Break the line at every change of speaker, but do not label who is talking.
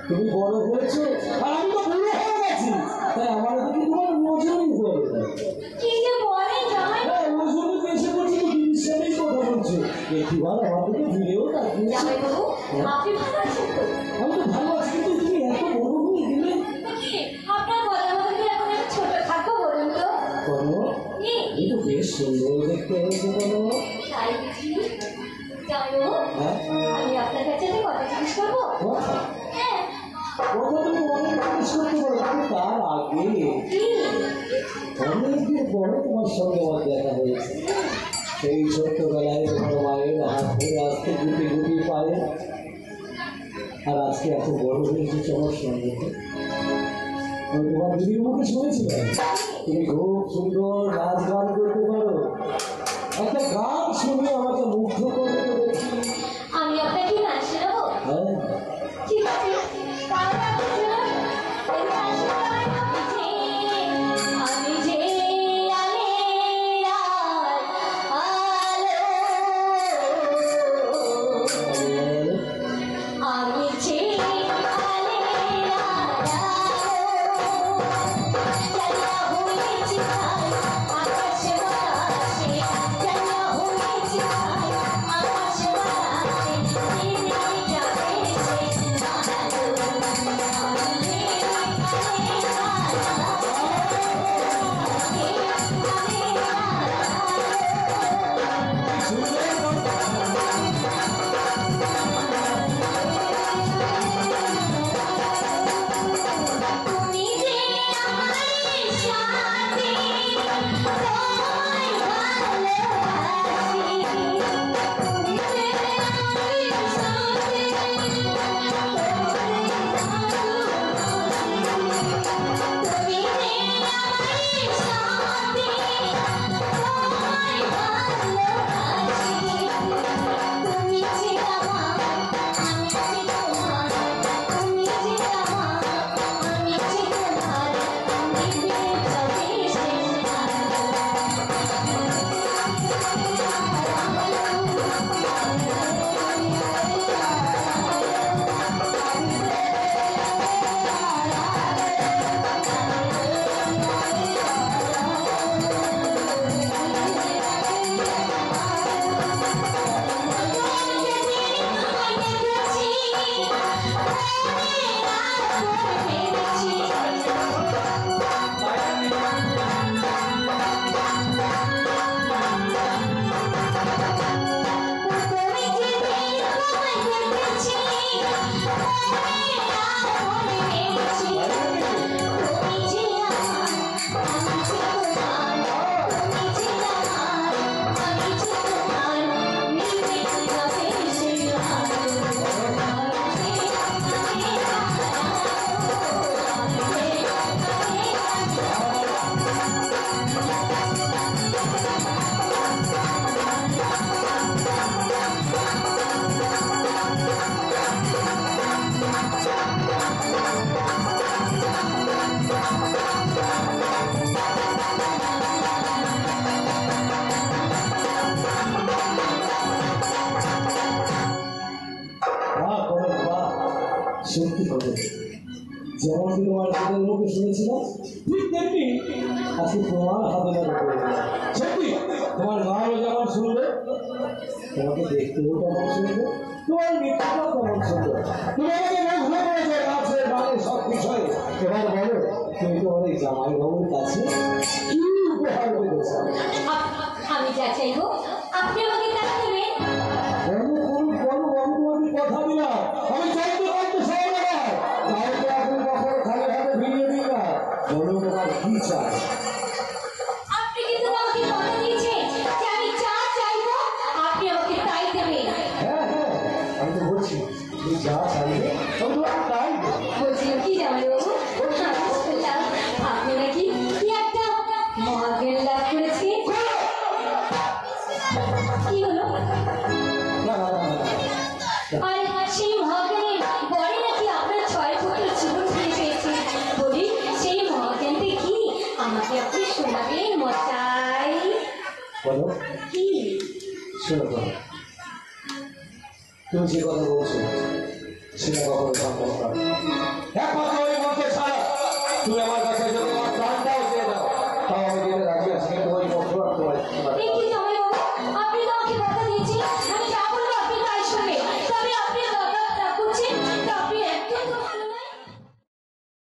তুমি বড় হয়েছো আর আমি তো বুড়ো হয়ে গেছি, তাই আমার কি তোমার মজুরি করবে? কি যে বলেন জামাই? মজুরি বেশি করছি তো হিসাবেই কথা বলছে। একবার আমাদেরকে ফিরেও রাখি জামাই বাবু, আপনি ভালো আছেন তো? আমি তো ভালো আছি, কিন্তু তুমি এত বড় হয়ে গেলে। আপনার গলার মধ্যে এখন একটা ছোট থাকবো বলুন তো? কোনো এই তো বেশ সুন্দর দেখতে হয়েছে কোনো। তাই বুঝি জামাই বাবু, আমি আপনার কাছে কথা জিজ্ঞেস করবো? হ্যাঁ, তুমি অনেক জিজ্ঞেস করতে পারো, কিন্তু তার আগে অনেকদিন পরে তোমার সঙ্গে আমার দেখা হয়েছে। সেই ছোট্টবেলায় তোমার মায়ের হাত ধরে আসতে গুটি গুটি পায়ে, আর আজকে এত বড় হয়ে এসেছে আমার সঙ্গে। আমি তোমার দিদির মুখে শুনেছিলাম তুমি খুব সুন্দর নাচ গান করতে পারো। একটা গান শুনে আমাকে মুগ্ধ করে দেখি। আমি আপনাকে নাচ শেখাবো? হ্যাঁ, ঠিক আছে। সত্যি হবে যেমন তোমার হাতের মুখে শুনেছিলাম, ঠিক তেমনি আজকে তোমার হাতে সত্যি তোমার গানও যেমন শুনবে, তোমাকে দেখতেও কেমন শুনবে, তোমার মৃত্যুটাও কেমন শুনবে। তুমি আমাকে মুগ্ধ করেছো গাছের গানের সব বিষয়ে। এবার বলো, তুমি তোমার এই জামাই বাবুর কাছে কি উপহার পেয়েছো? আমি যা চাইবো আপনি আমাকে তা দেবেন। কথা দিলাম আমি চাইতে পারতে সবাই তাহলে এখন কখন খালি হাতে ভিড়িয়ে দিই না। বলো তোমার কি চাই? আপনি কিন্তু আমাকে কথা দিয়েছেন যে আমি যা চাইবো আপনি আমাকে তাই দেবেন। হ্যাঁ হ্যাঁ, আমি তো বলছি তুমি যা চাইবে আমি তোমাকে তাই বলছিলাম। কি জামাই বাবু, আপনি নাকি কি একটা মহাজ্ঞান লাভ করেছেন? কি হলো? আর সেই মহাজ্ঞানের পরে নাকি আপনার 6 পুত্র জীবন ফিরে পেয়েছে। বলি সেই মহাজ্ঞানটা কি আমাকে আপনি শোনাবেন মশাই? বলো
কি?
শোনো তো, তুমি যে কথা বলছো সেটা কখনো সম্ভব না। একমাত্র ওই মন্ত্র ছাড়া তুমি আমার কাছে যদি আমার প্রাণটাও দিয়ে দাও, তাও আমি দিতে রাজি আছি, কিন্তু ওই মন্ত্র আর তোমার
এ কি জামাইবাবু, আপনি তো আমাকে কথা দিয়েছিলেন